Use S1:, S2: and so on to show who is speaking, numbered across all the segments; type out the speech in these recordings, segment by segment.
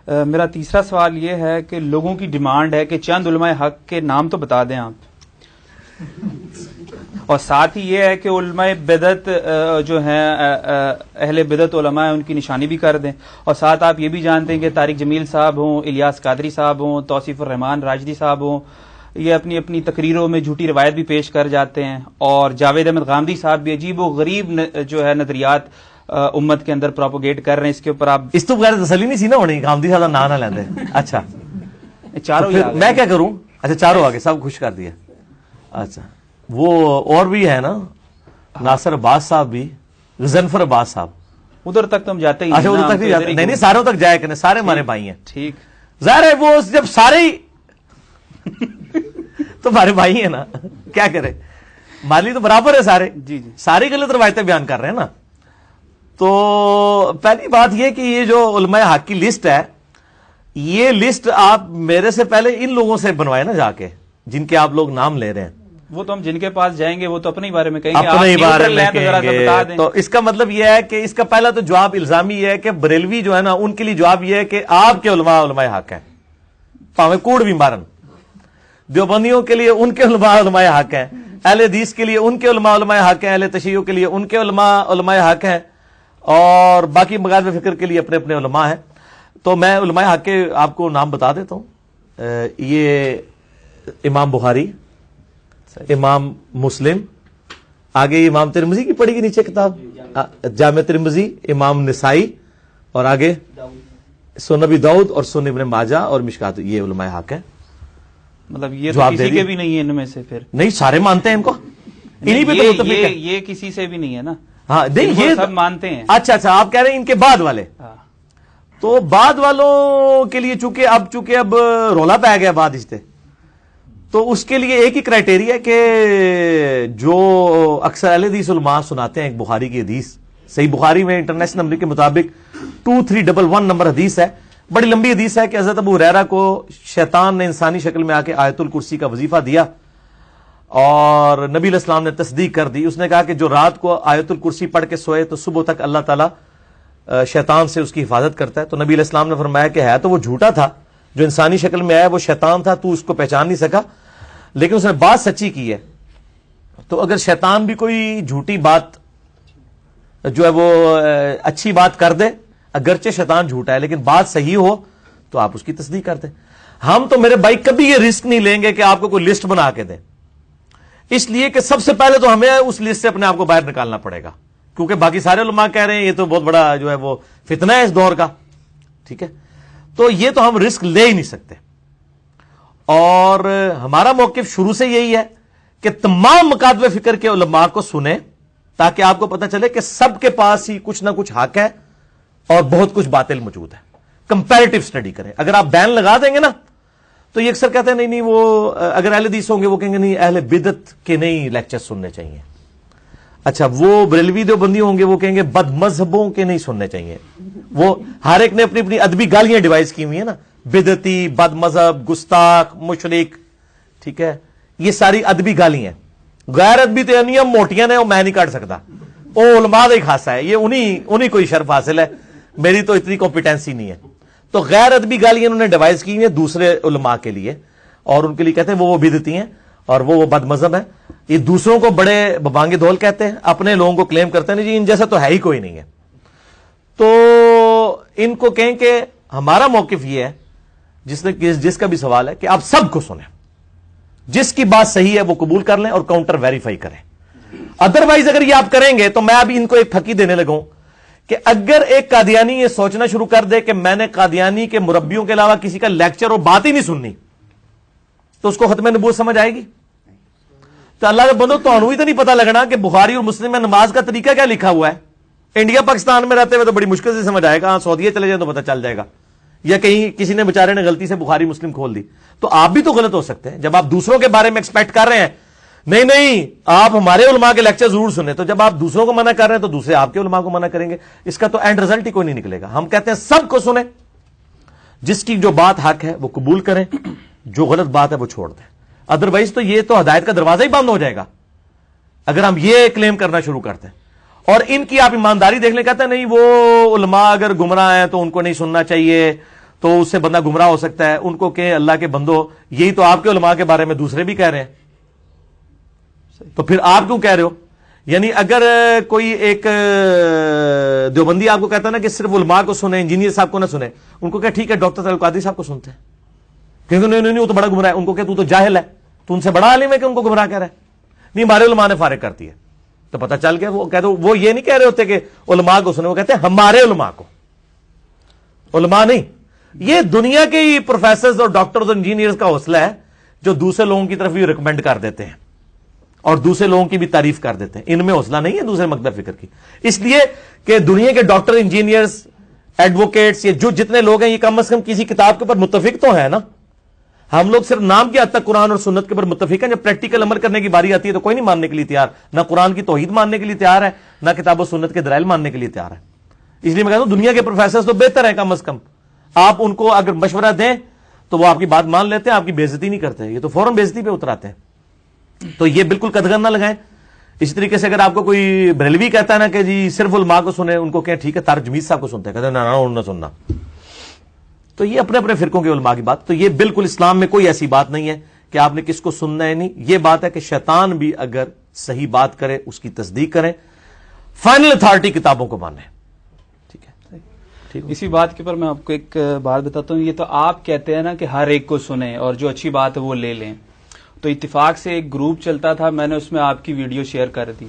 S1: میرا تیسرا سوال یہ ہے کہ لوگوں کی ڈیمانڈ ہے کہ چند علماء حق کے نام تو بتا دیں آپ، اور ساتھ ہی یہ ہے کہ علماء بدعت جو ہیں اہل بدعت علماء ہیں ان کی نشانی بھی کر دیں، اور ساتھ آپ یہ بھی جانتے ہیں کہ طارق جمیل صاحب ہوں، الیاس قادری صاحب ہوں، توصیف الرحمان راجدی صاحب ہوں، یہ اپنی اپنی تقریروں میں جھوٹی روایت بھی پیش کر جاتے ہیں، اور جاوید احمد غامدی صاحب بھی عجیب و غریب جو ہے نظریات امت کے اندر پروپوگیٹ کر رہے ہیں. اس کے اوپر آپ
S2: اس تو بغیر تسلی نہیں سی نا ہونی غامدی صاحب کا نام نہ لیندے. اچھا
S1: چاروں
S2: میں کیا کروں؟ اچھا چاروں آگے سب خوش کر دیا. اچھا وہ اور بھی ہے نا ناصر عباس صاحب بھی، غضنفر عباس صاحب،
S1: ادھر تک تو ہم جاتے ہی
S2: اچھا ادھر تک نہیں جاتے؟ نہیں ساروں تک جائے کہ سارے ہمارے بھائی ہیں.
S1: ٹھیک
S2: ظاہر ہے وہ جب سارے ہی تو ہمارے بھائی ہیں نا، کیا کرے مالی تو برابر ہے سارے.
S1: جی جی
S2: ساری غلط روایتیں بیان کر رہے ہیں نا. تو پہلی بات یہ کہ یہ جو علماء حق کی لسٹ ہے، یہ لسٹ آپ میرے سے پہلے ان لوگوں سے بنوائے نا جا کے جن کے آپ لوگ نام لے رہے ہیں.
S1: وہ تو ہم جن کے پاس جائیں گے وہ تو اپنے ہی بارے میں کہیں گے،
S2: اپنے ہی بارے میں
S1: تو ذرا
S2: کہیں
S1: سا بتا
S2: گے.
S1: دیں.
S2: تو اس کا مطلب یہ ہے کہ اس کا پہلا تو جواب الزامی یہ ہے کہ بریلوی جو ہے نا ان کے لیے جواب یہ ہے کہ آپ کے علماء حق ہیں، پاویں کوڑ بھی مارن. دیوبندیوں کے لیے ان کے علماء حق ہیں، اہل حدیث کے لیے ان کے علماء حق ہیں، اہل تشیع کے لیے ان کے علماء حق ہیں، اور باقی مغارب فکر کے لیے اپنے اپنے علماء ہیں. تو میں علماء حق کے آپ کو نام بتا دیتا ہوں. یہ امام بخاری، امام مسلم، آگے امام ترمذی کی پڑھی گئی نیچے کتاب جامع ترمذی، امام نسائی، اور آگے سنن ابی داؤد اور سنن ابن ماجہ اور مشکات. یہ علماء حق ہیں.
S1: مطلب یہ تو کسی کے بھی نہیں ہے ان میں سے؟ پھر
S2: نہیں سارے مانتے ہیں ان کو، انہی پہ تو متفق ہیں.
S1: یہ کسی سے بھی نہیں ہے نا.
S2: ہاں نہیں یہ
S1: سب مانتے ہیں.
S2: اچھا آپ کہہ رہے ہیں ان کے بعد والے. تو بعد والوں کے لیے چونکہ اب رولا پہ گیا بعد رشتے، تو اس کے لیے ایک ہی کرائٹیریا کہ جو اکثر اہل حدیث علماء سناتے ہیں ایک بخاری کی حدیث، صحیح بخاری میں انٹرنیشنل نمبر کے مطابق 2311 نمبر حدیث ہے، بڑی لمبی حدیث ہے کہ حضرت ابو ہریرہ کو شیطان نے انسانی شکل میں آ کے آیت الکرسی کا وظیفہ دیا اور نبی علیہ السلام نے تصدیق کر دی. اس نے کہا کہ جو رات کو آیت الکرسی پڑھ کے سوئے تو صبح تک اللہ تعالیٰ شیطان سے اس کی حفاظت کرتا ہے. تو نبی علیہ السلام نے فرمایا کہ ہے تو وہ جھوٹا تھا، جو انسانی شکل میں آیا وہ شیطان تھا، تو اس کو پہچان نہیں سکا، لیکن اس نے بات سچی کی ہے. تو اگر شیطان بھی کوئی جھوٹی بات جو ہے وہ اچھی بات کر دے، اگرچہ شیطان جھوٹا ہے لیکن بات صحیح ہو تو آپ اس کی تصدیق کر دیں. ہم تو میرے بھائی کبھی یہ رسک نہیں لیں گے کہ آپ کو کوئی لسٹ بنا کے دیں، اس لیے کہ سب سے پہلے تو ہمیں اس لسٹ سے اپنے آپ کو باہر نکالنا پڑے گا، کیونکہ باقی سارے علماء کہہ رہے ہیں یہ تو بہت بڑا جو ہے وہ فتنہ ہے اس دور کا. ٹھیک ہے، تو یہ تو ہم رسک لے ہی نہیں سکتے. اور ہمارا موقف شروع سے یہی ہے کہ تمام مکاتب فکر کے علماء کو سنیں تاکہ آپ کو پتہ چلے کہ سب کے پاس ہی کچھ نہ کچھ حق ہے اور بہت کچھ باطل موجود ہے. کمپیریٹو سٹڈی کریں. اگر آپ بین لگا دیں گے نا تو یہ اکثر کہتے ہیں نہیں وہ اگر اہل حدیث ہوں گے وہ کہیں گے نہیں اہل بدعت کے نہیں لیکچر سننے چاہیے. اچھا وہ بریلوی دیوبندی ہوں گے وہ کہیں گے بد مذہبوں کے نہیں سننے چاہیے. وہ ہر ایک نے اپنی اپنی ادبی گالیاں ڈیوائز کی ہوئی ہیں نا، بدعتی، بد مذہب، گستاخ، مشرک. ٹھیک ہے، یہ ساری ادبی گالی ہیں. غیر ادبی تو نہیں موٹیاں نے وہ میں نہیں کاٹ سکتا، وہ علماء کا ہی خاصا ہے، یہ انہی کو ہی شرف حاصل ہے، میری تو اتنی کمپیٹنسی نہیں ہے. تو غیر ادبی گالیاں انہوں نے ڈیوائز کی ہیں دوسرے علماء کے لیے، اور ان کے لیے کہتے ہیں وہ بدعتی ہیں اور وہ بد مذہب ہیں. یہ دوسروں کو بڑے ببانگے دھول کہتے ہیں، اپنے لوگوں کو کلیم کرتے ہیں جی ان جیسا تو ہے ہی کوئی نہیں ہے. تو ان کو کہیں کہ ہمارا موقف یہ ہے جس کا بھی سوال ہے کہ آپ سب کو سنیں، جس کی بات صحیح ہے وہ قبول کر لیں اور کاؤنٹر ویریفائی کریں. ادروائز اگر یہ آپ کریں گے تو میں ابھی ان کو ایک پھکی دینے لگا ہوں کہ اگر ایک قادیانی یہ سوچنا شروع کر دے کہ میں نے قادیانی کے مربیوں کے علاوہ کسی کا لیکچر اور بات ہی نہیں سننی تو اس کو ختم نبوت سمجھ آئے گی. تو اللہ کے بندو تو ہی تو نہیں پتا لگنا کہ بخاری اور مسلم میں نماز کا طریقہ کیا لکھا ہوا ہے. انڈیا پاکستان میں رہتے ہوئے تو بڑی مشکل سے سمجھ آئے گا، سعودیہ چلے جائیں تو پتہ چل جائے گا، یا کہیں کسی نے بیچارے نے غلطی سے بخاری مسلم کھول دی. تو آپ بھی تو غلط ہو سکتے ہیں جب آپ دوسروں کے بارے میں ایکسپیکٹ کر رہے ہیں نہیں آپ ہمارے علماء کے لیکچر ضرور سنیں، تو جب آپ دوسروں کو منع کر رہے ہیں تو دوسرے آپ کے علماء کو منع کریں گے. اس کا تو اینڈ رزلٹ ہی کوئی نہیں نکلے گا. ہم کہتے ہیں سب کو سنیں، جس کی جو بات حق ہے وہ قبول کریں، جو غلط بات ہے وہ چھوڑ دیں. ادروائز تو یہ تو ہدایت کا دروازہ ہی بند ہو جائے گا اگر ہم یہ کلیم کرنا شروع کرتے ہیں. اور ان کی آپ ایمانداری دیکھ لیں، کہتے ہیں نہیں وہ علماء اگر گمراہ ہیں تو ان کو نہیں سننا چاہیے، تو اس سے بندہ گمراہ ہو سکتا ہے. ان کو کہ اللہ کے بندو یہی تو آپ کے علماء کے بارے میں دوسرے بھی کہہ رہے ہیں, تو پھر آپ کیوں کہہ رہے ہو؟ یعنی اگر کوئی ایک دیوبندی آپ کو کہتا ہے نا کہ صرف علماء کو سنیں, انجینئر صاحب کو نہ سنیں, ان کو کہ ٹھیک ہے ڈاکٹر طارق القادری صاحب کو سنتے ہیں, کیونکہ نہیں وہ تو بڑا گمراہ ہے. ان کو کہ تو جاہل ہے, تو ان سے بڑا عالم ہے کہ ان کو گمراہ کہہ رہا ہے. نہیں, ہمارے علماء نے فارغ کرتی ہے. تو پتہ چل گیا وہ کہتے وہ یہ نہیں کہہ رہے ہوتے کہ علماء کو سنیں, وہ کہتے ہیں ہمارے علماء کو, علماء نہیں. یہ دنیا کے ہی پروفیسرز اور ڈاکٹرز اور انجینئرز کا حوصلہ ہے جو دوسرے لوگوں کی طرف بھی ریکمینڈ کر دیتے ہیں اور دوسرے لوگوں کی بھی تعریف کر دیتے ہیں. ان میں حوصلہ نہیں ہے دوسرے مقدر فکر کی, اس لیے کہ دنیا کے ڈاکٹر, انجینئرز, ایڈوکیٹس, یہ جو جتنے لوگ ہیں یہ کم از کم کسی کتاب کے اوپر متفق تو ہے نا. ہم لوگ صرف نام کی حد تک قرآن اور سنت کے اوپر متفق ہیں, جب پریکٹیکل عمل کرنے کی باری آتی ہے تو کوئی نہیں ماننے کے لیے تیار, نہ قرآن کی توحید ماننے کے لیے تیار ہے, نہ کتاب و سنت کے دلائل ماننے کے لیے تیار ہے. اس لیے میں کہتا ہوں دنیا کے پروفیسرز تو بہتر ہیں, کم از کم آپ ان کو اگر مشورہ دیں تو وہ آپ کی بات مان لیتے ہیں, آپ کی بے عزتی نہیں کرتے. یہ تو فوراً بے عزتی پہ اتراتے ہیں. تو یہ بالکل قدغن نہ لگائیں. اسی طریقے سے اگر آپ کو کوئی بریلوی کہتا ہے نا کہ جی صرف علماء کو سنیں, ان کو کہیں ٹھیک ہے طارق جمیل صاحب کو سنتے ہیں, کہتے ہیں نہ سننا. تو یہ اپنے اپنے فرقوں کے علماء کی بات. تو یہ بالکل اسلام میں کوئی ایسی بات نہیں ہے کہ آپ نے کس کو سننا ہے. نہیں, یہ بات ہے کہ شیطان بھی اگر صحیح بات کرے اس کی تصدیق کریں, فائنل اتھارٹی کتابوں کو مانیں. ٹھیک ہے,
S1: اسی بات کے اوپر میں آپ کو ایک بات بتاتا ہوں. یہ تو آپ کہتے ہیں نا کہ ہر ایک کو سنیں اور جو اچھی بات ہے وہ لے لیں. تو اتفاق سے ایک گروپ چلتا تھا, میں نے اس میں آپ کی ویڈیو شیئر کر دی.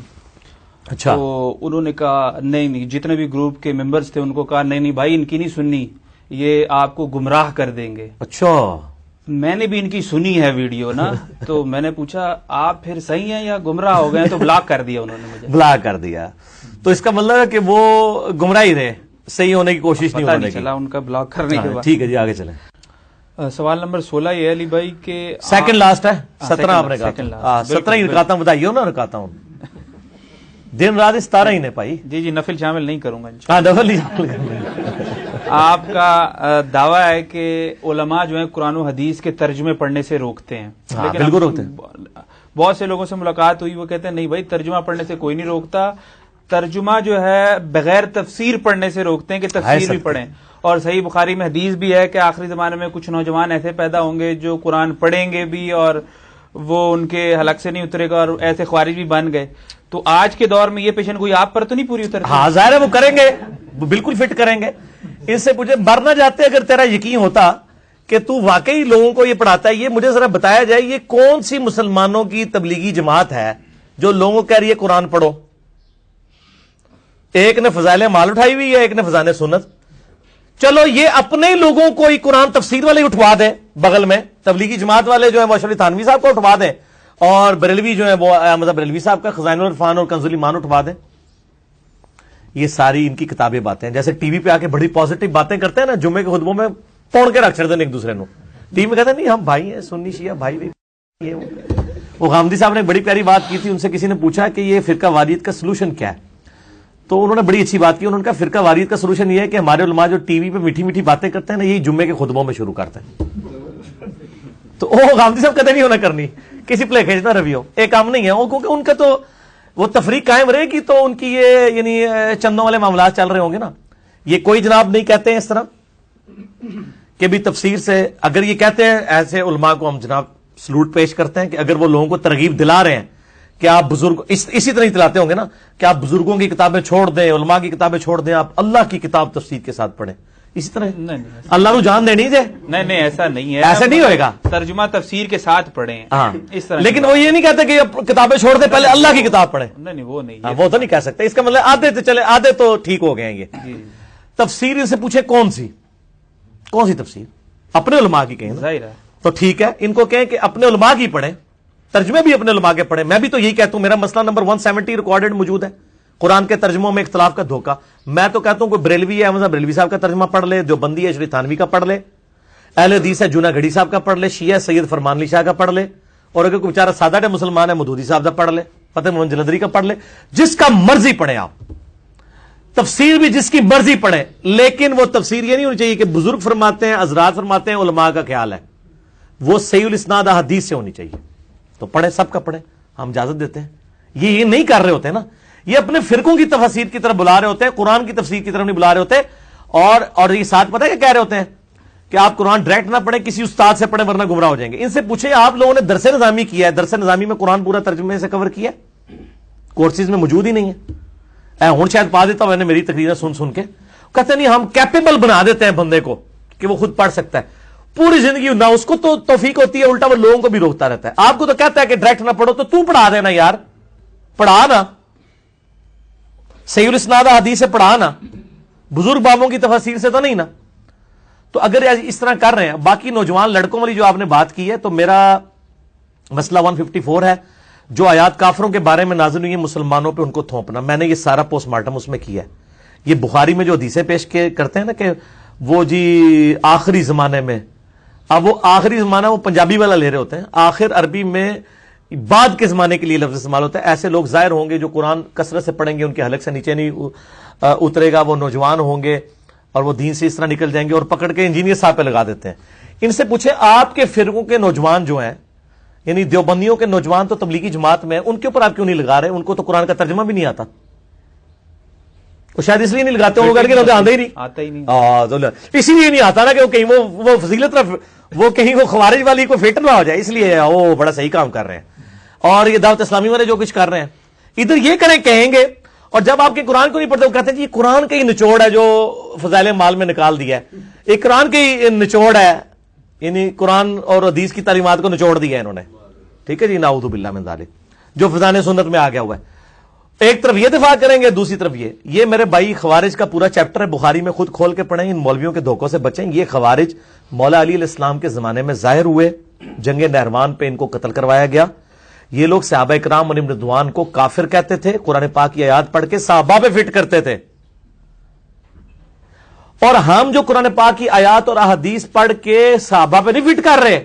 S2: اچھا,
S1: تو انہوں نے کہا نہیں, جتنے بھی گروپ کے ممبرز تھے ان کو کہا نہیں بھائی ان کی نہیں سننی, یہ آپ کو گمراہ کر دیں گے.
S2: اچھا,
S1: میں نے بھی ان کی سنی ہے ویڈیو نا. تو میں نے پوچھا آپ پھر صحیح ہیں یا گمراہ ہو گئے؟ تو بلاک کر دیا انہوں نے مجھے.
S2: بلاک کر دیا. تو اس کا مطلب ہے کہ وہ گمراہ ہی رہے, صحیح ہونے کی کوشش نہیں ہونے کی.
S1: چلا ان کا بلاک کرنے کے بعد.
S2: ٹھیک ہے جی, آگے چلیں.
S1: سوال نمبر 16 یہ علی بھائی کہ
S2: سیکنڈ لاسٹ ہے, 17 آپ نے کہا. 17 ہی رکاتا ہوں, بتائیے نا رکاتا ہوں. دن رات 17 ہی نے پائی.
S1: جی نفل شامل نہیں کروں گا.
S2: ہاں نفل نہیں.
S1: آپ کا دعویٰ ہے کہ علماء جو ہیں قرآن و حدیث کے ترجمے پڑھنے سے روکتے ہیں.
S2: لیکن بالکل روکتے ہیں.
S1: بہت سے لوگوں سے ملاقات ہوئی, وہ کہتے ہیں نہیں بھائی ترجمہ پڑھنے سے کوئی نہیں روکتا, ترجمہ جو ہے بغیر تفسیر پڑھنے سے روکتے ہیں کہ تفسیر بھی پڑھیں. اور صحیح بخاری میں حدیث بھی ہے کہ آخری زمانے میں کچھ نوجوان ایسے پیدا ہوں گے جو قرآن پڑھیں گے بھی اور وہ ان کے حلق سے نہیں اترے گا, اور ایسے خوارج بھی بن گئے. تو آج کے دور میں یہ پیشن گوئی آپ پر تو نہیں پوری اترتی؟
S2: ہاں ظاہر ہے وہ کریں گے, وہ بالکل فٹ کریں گے. اس سے مجھے مر نہ جاتے اگر تیرا یقین ہوتا کہ تو واقعی لوگوں کو یہ پڑھاتا ہے. یہ مجھے ذرا بتایا جائے یہ کون سی مسلمانوں کی تبلیغی جماعت ہے جو لوگوں کو کہہ رہی ہے قرآن پڑھو؟ ایک نے فضائل مال اٹھائی ہوئی ہے, ایک نے فضائل سنت. چلو یہ اپنے لوگوں کو ہی قرآن تفسیر والے اٹھوا دیں, بغل میں تبلیغی جماعت والے جو ہیں وہ اشرف تھانوی صاحب کو اٹھوا دیں, اور بریلوی جو ہیں وہ احمد بریلوی صاحب کا خزائن العرفان اور کنز الایمان اٹھوا دیں. یہ ساری ان کی کتابیں باتیں ہیں. جیسے ٹی وی پہ آ کے بڑی پازیٹو باتیں کرتے ہیں نا, جمعے کے خطبوں میں پوڑ کے رکھ چڑھتے ہیں ایک دوسرے کو. ٹی وی میں کہتے ہیں نہیں ہم بھائی ہیں, سنی شیعہ بھائی بھائی. وہ غامدی صاحب نے ایک بڑی پیاری بات کی تھی, ان سے کسی نے پوچھا کہ یہ فرقہ واریت کا سلوشن کیا ہے, تو انہوں نے بڑی اچھی بات کی. انہوں نے کہا فرقہ واریت کا سلوشن یہ ہے کہ ہمارے علماء جو ٹی وی پہ میٹھی میٹھی باتیں کرتے ہیں نا, یہی جمعے کے خطبوں میں شروع کرتے ہیں. تو وہ غامدی صاحب کہتے نہیں ہونا کرنی کسی پلے کھینچنا رویو, ایک کام نہیں ہے وہ, کیونکہ ان کا تو وہ تفریق قائم رہے گی تو ان کی یہ یعنی چندوں والے معاملات چل رہے ہوں گے نا. یہ کوئی جناب نہیں کہتے ہیں اس طرح کہ بھی تفسیر سے, اگر یہ کہتے ہیں ایسے علماء کو ہم جناب سلوٹ پیش کرتے ہیں کہ اگر وہ لوگوں کو ترغیب دلا رہے ہیں کہ آپ بزرگ اسی طرح اطلاعاتے ہوں گے نا کہ آپ بزرگوں کی کتابیں چھوڑ دیں, علماء کی کتابیں چھوڑ دیں, آپ اللہ کی کتاب تفسیر کے ساتھ پڑھیں. اسی طرح اللہ کو جان دینی دے.
S1: نہیں ایسا نہیں ہے,
S2: ایسا نہیں ہوئے گا.
S1: ترجمہ تفسیر کے ساتھ پڑھیں.
S2: ہاں
S1: اس طرح.
S2: لیکن وہ یہ نہیں کہتے کہ کتابیں چھوڑ دیں, پہلے اللہ کی کتاب پڑھیں.
S1: نہیں وہ نہیں,
S2: وہ تو نہیں کہہ سکتے. اس کا مطلب آدھے تو چلے, آدھے تو ٹھیک ہو گئے ہیں. یہ تفسیر ان سے پوچھے کون سی تفسیر اپنے علماء کی کہیں,
S1: ظاہر ہے
S2: تو ٹھیک ہے ان کو کہیں کہ اپنے علماء کی پڑھیں, ترجمے بھی اپنے علماء کے پڑھیں. میں بھی تو یہی کہتا ہوں, میرا مسئلہ نمبر 170 ریکارڈڈ موجود ہے, قرآن کے ترجموں میں اختلاف کا دھوکہ. میں تو کہتا ہوں کوئی بریلوی ہے, احمد بریلوی صاحب کا ترجمہ پڑھ لے, دیوبندی ہے اشرف تھانوی کا پڑھ لے, اہل حدیث ہے جونا گھڑی صاحب کا پڑھ لے, شیعہ سید فرمان علی شاہ کا پڑھ لے, اور اگر کوئی بیچارہ سادہ مسلمان ہے مودودی صاحب کا پڑھ لے, فتح محمد جلندری کا پڑھ لے. جس کا مرضی پڑھیں آپ, تفسیر بھی جس کی مرضی پڑھیں, لیکن وہ تفسیر یہ نہیں ہونی چاہیے کہ بزرگ فرماتے ہیں, حضرات فرماتے ہیں, علماء کا خیال ہے, وہ صحیح الاسناد حدیث سے ہونی چاہیے. تو پڑھیں, سب کا پڑھیں, ہم اجازت دیتے ہیں. یہ نہیں کر رہے ہوتے نا, یہ اپنے فرقوں کی تفسیر کی طرف بلا رہے ہوتے ہیں, قرآن کی تفسیر کی طرف نہیں بلا رہے ہوتے. اور یہ ساتھ پتہ ہے کہ کہہ رہے ہوتے ہیں کہ آپ قرآن ڈائریکٹ نہ پڑھیں, کسی استاد سے پڑھیں ورنہ گمراہ ہو جائیں گے. ان سے پوچھیں آپ لوگوں نے درس نظامی کیا ہے, درس نظامی میں قرآن پورا ترجمے سے کور کیا ہے؟ کورسز میں موجود ہی نہیں ہے. ہوں شاید پا دیتا ہوں, میں نے میری تقریریں سن کے کہتے نہیں ہم کیپیبل بنا دیتے ہیں بندے کو کہ وہ خود پڑھ سکتا ہے. پوری زندگی نہ اس کو تو توفیق ہوتی ہے, الٹا وہ لوگوں کو بھی روکتا رہتا ہے. آپ کو تو کہتا ہے کہ ڈائریکٹ نہ پڑھو, تو پڑھا دینا یار, پڑھا نا, صحیح الاسناد حدیث سے پڑھا نا, بزرگ بابوں کی تفاسیر سے تو نہیں نا. تو اگر اس طرح کر رہے ہیں. باقی نوجوان لڑکوں والی جو آپ نے بات کی ہے, تو میرا مسئلہ 154 ہے, جو آیات کافروں کے بارے میں نازل ہوئی ہیں مسلمانوں پہ ان کو تھوپنا. میں نے یہ سارا پوسٹ مارٹم اس میں کیا ہے. یہ بخاری میں جو حدیثیں پیش کرتے ہیں نا کہ وہ جی آخری زمانے میں, اب وہ آخری زمانہ وہ پنجابی والا لے رہے ہوتے ہیں, آخر عربی میں بعد کے زمانے کے لیے لفظ استعمال ہوتا ہے. ایسے لوگ ظاہر ہوں گے جو قرآن کثرت سے پڑھیں گے, ان کے حلق سے نیچے نہیں اترے گا, وہ نوجوان ہوں گے اور وہ دین سے اس طرح نکل جائیں گے اور پکڑ کے انجینئر صاحب پہ لگا دیتے ہیں. ان سے پوچھیں آپ کے فرقوں کے نوجوان جو ہیں, یعنی دیوبندیوں کے نوجوان تو تبلیغی جماعت میں ہیں, ان کے اوپر آپ کیوں نہیں لگا رہے؟ ان کو تو قرآن کا ترجمہ بھی نہیں آتا. وہ شاید اس لیے نہیں لگاتے ہوں, کر کے آتا ہی نہیں, اسی لیے نہیں آتا نا کہ کہیں وہ فضیلت وہ کہیں وہ خوارج والی کو فٹ نہ ہو جائے, اس لیے وہ بڑا صحیح کام کر رہے ہیں. اور یہ دعوت اسلامی والے جو کچھ کر رہے ہیں ادھر یہ کہیں گے, اور جب آپ کے قرآن کو نہیں پڑھتے وہ کہتے ہیں جی قرآن کا ہی نچوڑ ہے جو فضائل مال میں نکال دیا ہے, ایک قرآن کا ہی نچوڑ ہے, یعنی قرآن اور حدیث کی تعلیمات کو نچوڑ دیا ہے انہوں نے. ٹھیک ہے جی, نعوذ باللہ من ذالک, جو فضائل سنت میں آ گیا ہوا ہے. ایک طرف یہ دفاع کریں گے, دوسری طرف یہ میرے بھائی خوارج کا پورا چیپٹر ہے بخاری میں, خود کھول کے پڑھیں, ان مولویوں کے دھوکوں سے بچیں. یہ خوارج مولا علی علیہ السلام کے زمانے میں ظاہر ہوئے, جنگ نہروان پہ ان کو قتل کروایا گیا. یہ لوگ صحابہ کرام علیہم رضوان کو کافر کہتے تھے, قرآن پاک کی آیات پڑھ کے صحابہ پہ فٹ کرتے تھے. اور ہم جو قرآن پاک کی آیات اور احادیث پڑھ کے صحابہ پہ نہیں فٹ کر رہے,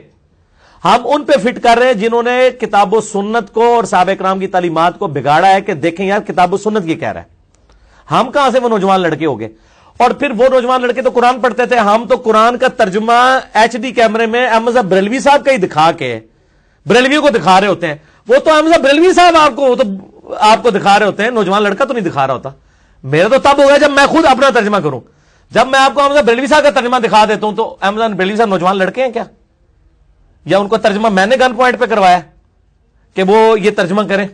S2: ہم ان پہ فٹ کر رہے ہیں جنہوں نے کتاب و سنت کو اور صحابہ کرام کی تعلیمات کو بگاڑا ہے کہ دیکھیں یار کتاب و سنت یہ کہہ رہا ہے. ہم کہاں سے وہ نوجوان لڑکے ہو گئے؟ اور پھر وہ نوجوان لڑکے تو قرآن پڑھتے تھے, ہم تو قرآن کا ترجمہ HD کیمرے میں احمد بریلوی صاحب کا ہی دکھا کے بریلویوں کو دکھا رہے ہوتے ہیں. وہ تو احمد بریلوی صاحب آپ کو دکھا رہے ہوتے ہیں, نوجوان لڑکا تو نہیں دکھا رہا ہوتا. میرا تو تب ہوگا جب میں خود اپنا ترجمہ کروں. جب میں آپ کو احمد بریلوی صاحب کا ترجمہ دکھا دیتا ہوں تو احمد بریلوی صاحب نوجوان لڑکے ہیں کیا؟ یا ان کو ترجمہ میں نے گن پوائنٹ پہ کروایا کہ وہ یہ ترجمہ کریں؟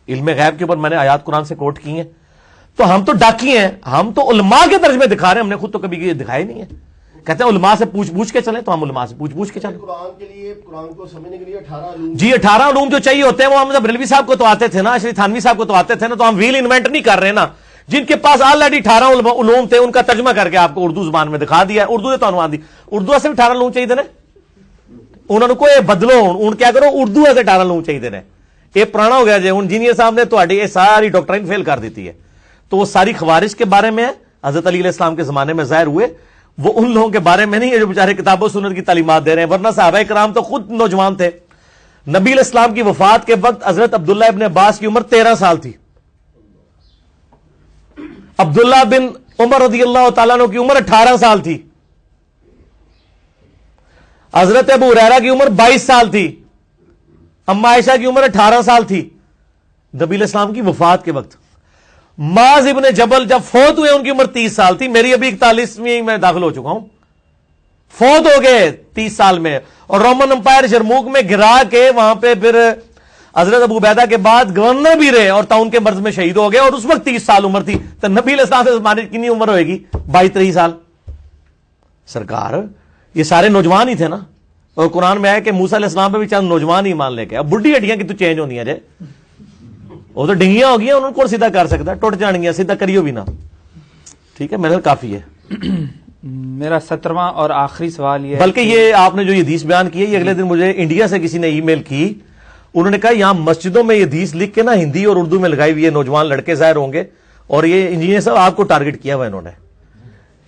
S2: علم غیب کے اوپر میں نے آیات قرآن سے کوٹ کی ہیں. تو ہم تو ڈاکی ہیں, ہم تو علماء کے ترجمے دکھا رہے ہیں, ہم نے خود تو کبھی دکھائے نہیں ہے. کہتے ہیں علماء سے پوچھ کے چلیں, تو ہم علماء سے پوچھ کے چلیں.
S3: قرآن کو سمجھنے کے لیے 18 علوم,
S2: جی 18 علوم جو چاہیے ہوتے ہیں وہ احمد بریلوی صاحب کو تو آتے تھے نا, شریف تھانوی صاحب کو تو آتے تھے نا. تو ہم ویل انوینٹ نہیں کر رہے نا. جن کے پاس آلریڈی 18 علوم تھے ان کا ترجمہ کر کے آپ کو اردو زبان میں دکھا دیا. اردو سے تو عنوان دی, اردو سے 18 علوم چاہیے نا, انہوں نے کوئی بدلو ہوں کیا کرو, اردو سے 18 علوم چاہیے نا. یہ پرانا ہو گیا جی, انجینئر صاحب نے تو یہ ساری ڈاکٹرائن فیل کر دیتی ہے. تو وہ ساری خوارج کے بارے میں حضرت علی علیہ السلام کے زمانے میں ظاہر ہوئے, وہ ان لوگوں کے بارے میں نہیں ہے جو بیچارے کتاب و سنت کی تعلیمات دے رہے ہیں. ورنہ صحابہ کرام تو خود نوجوان تھے. نبی علیہ السلام کی وفات کے وقت حضرت عبداللہ ابن عباس کی عمر 13 سال تھی. عبداللہ بن عمر رضی اللہ تعالیٰ عنہ کی عمر 18 سال تھی. حضرت ابو ہریرہ کی عمر 22 سال تھی. اما عائشہ کی عمر 18 سال تھی نبی علیہ السلام کی وفات کے وقت. معاذ ابن جبل جب فوت ہوئے ان کی عمر 30 سال تھی. میری ابھی 41ویں میں داخل ہو چکا ہوں, فوت ہو گئے 30 سال میں. اور رومن امپائر جرموک میں گرا کے وہاں پہ پھر حضرت ابو عبیدہ کے بعد گورنر بھی رہے اور تعاون کے مرض میں شہید ہو گئے, اور اس وقت 30 سال عمر تھی. تو نبی علیہ السلام سے زمانے کتنی عمر ہوئے گی؟ 22-23 سال. سرکار یہ سارے نوجوان ہی تھے نا. اور قرآن میں آیا کہ موسیٰ علیہ السلام پہ بھی چند نوجوان ہی مان لے کے. اب بڈھی ہڈیاں کی تو چینج ہوندی ہیں جے, وہ تو ڈنگیاں ہو گیا, انہوں کو سیدھا کر سکتا, ٹوٹ جان گیا, سیدھا کریو بھی نہ. ٹھیک ہے, میرا کافی ہے.
S1: میرا 17واں اور آخری سوال یہ,
S2: بلکہ یہ آپ نے جو یہ حدیث بیان کی ہے, یہ اگلے دن مجھے انڈیا سے کسی نے ای میل کی, انہوں نے کہا یہاں مسجدوں میں یہ حدیث لکھ کے نا ہندی اور اردو میں لگائی ہوئی ہے, نوجوان لڑکے ظاہر ہوں گے. اور یہ انجینئر صاحب آپ کو ٹارگٹ کیا ہوا انہوں نے.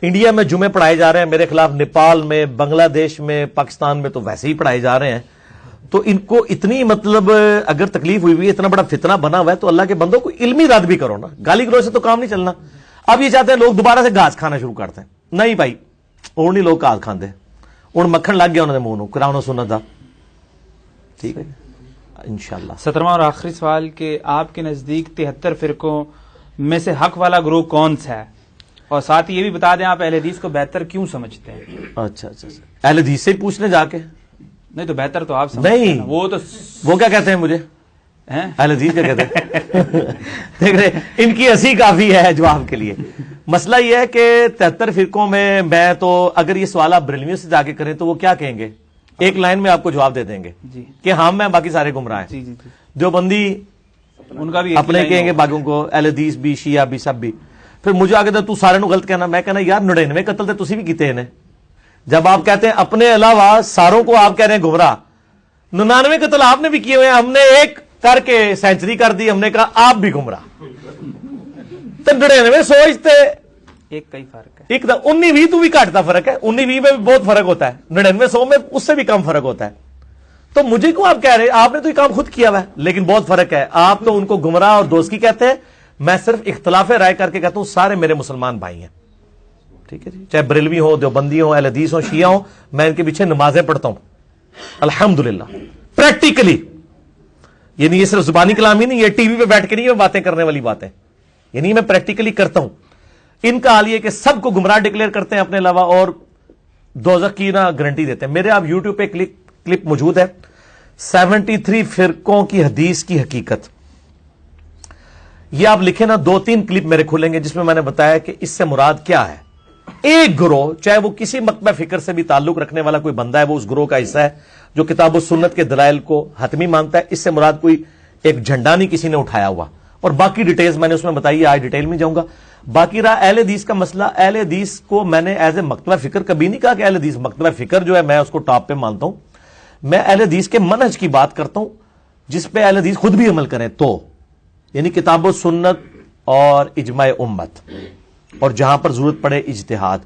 S2: انڈیا میں جمعے پڑھائے جا رہے ہیں میرے خلاف, نیپال میں, بنگلہ دیش میں, پاکستان میں تو ویسے ہی پڑھائے جا رہے ہیں. تو ان کو اتنی مطلب اگر تکلیف ہوئی ہوئی ہے, اتنا بڑا فتنہ بنا ہوا ہے, تو اللہ کے بندوں کو علمی رد بھی کرو نا. گالی گلوچ سے تو کام نہیں چلنا. اب یہ چاہتے ہیں لوگ دوبارہ سے گھاس کھانا شروع کرتے ہیں. نہیں بھائی, اور نہیں لوگ گھاس کھاندے, اور مکھن لگ گیا انہوں نے منہ, قرآن و سنت دا. ٹھیک ہے انشاءاللہ.
S1: 17واں اور آخری سوال کہ آپ کے نزدیک 73 فرقوں میں سے حق والا گروہ کون سا ہے؟ اور ساتھ یہ بھی بتا دیں آپ اہل حدیث کو بہتر کیوں سمجھتے ہیں؟
S2: اچھا اچھا اچھا، اہل حدیث سے پوچھنے جا کے
S1: نہیں تو بہتر تو آپ سمجھتے ہیں
S2: نہیں،
S1: نا، وہ تو
S2: وہ کیا کہتے ہیں مجھے
S1: ہیں
S2: اہل حدیث کیا کہتے ہیں؟ دیکھ رہے ان کی ہنسی کافی ہے جواب کے لیے. مسئلہ یہ ہے کہ 73 فرقوں میں تو اگر یہ سوال آپ بریلویوں سے جا کے کریں تو وہ کیا کہیں گے؟ ایک لائن میں آپ کو جواب دے دیں گے
S1: جی
S2: کہ ہاں میں باقی سارے گمراہ ہیں.
S1: جی جی جی،
S2: جو بندی
S1: ان کا بھی ایک ہی
S2: اپنے
S1: لائن
S2: کہیں گے
S1: ہوگا۔
S2: باقیوں کو اہل حدیث بھی شیعہ بھی سب بھی. پھر مجھے آگے تو سارے نو غلط کہنا، میں کہنا یار 99 قتل تے تسی بھی کیتے ہیں. جب آپ کہتے ہیں اپنے علاوہ ساروں کو آپ کہہ رہے ہیں گمراہ، 99 قتل آپ نے بھی کیے ہوئے ہیں، ہم نے ایک کر کے سینچری کر دی، ہم نے کہا آپ بھی گمراہ. تو 99 سوچتے
S1: ایک کا ہی فرق ہے.
S2: ایک 19-20 تو بھی کاٹتا فرق ہے، 19-20 میں بھی بہت فرق ہوتا ہے، 99-100 میں اس سے بھی کم فرق ہوتا ہے. تو مجھے کیوں آپ کہہ رہے ہیں؟ آپ نے تو یہ کام خود کیا ہوا ہے، لیکن بہت فرق ہے. آپ تو ان کو گمراہ اور دوزخی کہتے ہیں، میں صرف اختلاف رائے کر کے کہتا ہوں سارے میرے مسلمان بھائی ہیں. ٹھیک ہے جی، چاہے بریلوی ہو، دیوبندی ہو، اہل حدیث ہو، شیعہ ہو، میں ان کے پیچھے نمازیں پڑھتا ہوں الحمدللہ پریکٹیکلی. یعنی یہ صرف زبانی کلام ہی نہیں، یہ ٹی وی پہ بیٹھ کے نہیں یہ باتیں کرنے والی باتیں، یعنی میں پریکٹیکلی کرتا ہوں. ان کا حال یہ کہ سب کو گمراہ ڈکلیئر کرتے ہیں اپنے علاوہ اور دوزخ کی نہ گارنٹی دیتے ہیں. میرے آپ یوٹیوب پہ کلپ موجود ہے 73 فرقوں کی حدیث کی حقیقت. یہ آپ لکھیں نا، 2-3 کلپ میرے کھلیں گے جس میں نے بتایا کہ اس سے مراد کیا ہے. ایک گروہ، چاہے وہ کسی مکتبہ فکر سے بھی تعلق رکھنے والا کوئی بندہ ہے، وہ اس گروہ کا حصہ ہے جو کتاب و سنت کے دلائل کو حتمی مانتا ہے. اس سے مراد کوئی ایک جھنڈا نہیں کسی نے اٹھایا ہوا. اور باقی ڈیٹیلز میں نے اس میں بتائی ہے، آج ڈیٹیل میں جاؤں گا. باقی رہا اہل حدیث کا مسئلہ. اہل حدیث کو میں نے ایز اے مکتبہ فکر کبھی نہیں کہا کہ اہل حدیث مکتبہ فکر جو ہے میں اس کو ٹاپ پہ مانتا ہوں. میں اہل حدیث کے منہج کی بات کرتا ہوں جس پہ اہل حدیث خود بھی عمل کریں تو، یعنی کتاب و سنت اور اجماع امت، اور جہاں پر ضرورت پڑے اجتہاد.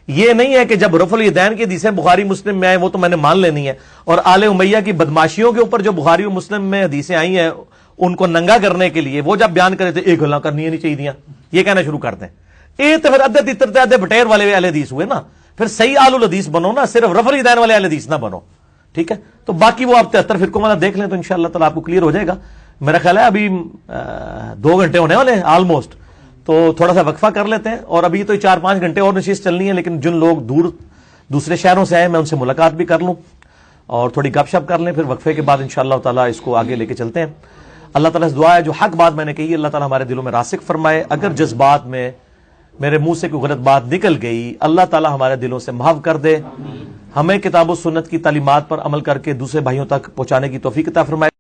S2: یہ نہیں ہے کہ جب رفع الیدین کی حدیثیں بخاری مسلم میں آئے وہ تو میں نے مان لینی ہے، اور آل امیہ کی بدماشیوں کے اوپر جو بخاری و مسلم میں حدیثیں آئی ہیں ان کو ننگا کرنے کے لیے وہ جب بیان کرے تھے ایک گلا کرنی نہیں چاہیے یہ کہنا شروع کرتے ہیں. یہ تو پھر ادھے تتر ادھے بٹیر والے اہل حدیث ہوئے نا. پھر صحیح آل الحدیث بنو نا، صرف رفع الیدین والے اہل حدیث نہ بنو. ٹھیک ہے، تو باقی وہ آپ 73 فرقوں والا دیکھ لیں تو انشاءاللہ تعالیٰ آپ کو کلیئر ہو جائے گا. میرا خیال ہے ابھی 2 گھنٹے ہونے والے ہیں آلموسٹ، تو تھوڑا سا وقفہ کر لیتے ہیں. اور ابھی تو 4-5 گھنٹے اور نشست چلنی ہے، لیکن جن لوگ دوسرے شہروں سے آئے میں ان سے ملاقات بھی کر لوں اور تھوڑی گپ شپ کر لیں. پھر وقفے کے بعد انشاءاللہ تعالیٰ اس کو آگے لے کے چلتے ہیں. اللہ تعالیٰ سے دعا ہے جو حق بات میں نے کہی اللہ تعالیٰ ہمارے دلوں میں راسخ فرمائے. اگر جذبات میں میرے منہ سے کوئی غلط بات نکل گئی اللہ تعالیٰ ہمارے دلوں سے معاف کر دے. ہمیں کتاب و سنت کی تعلیمات پر عمل کر کے دوسرے بھائیوں تک پہنچانے کی توفیق عطا فرمائے.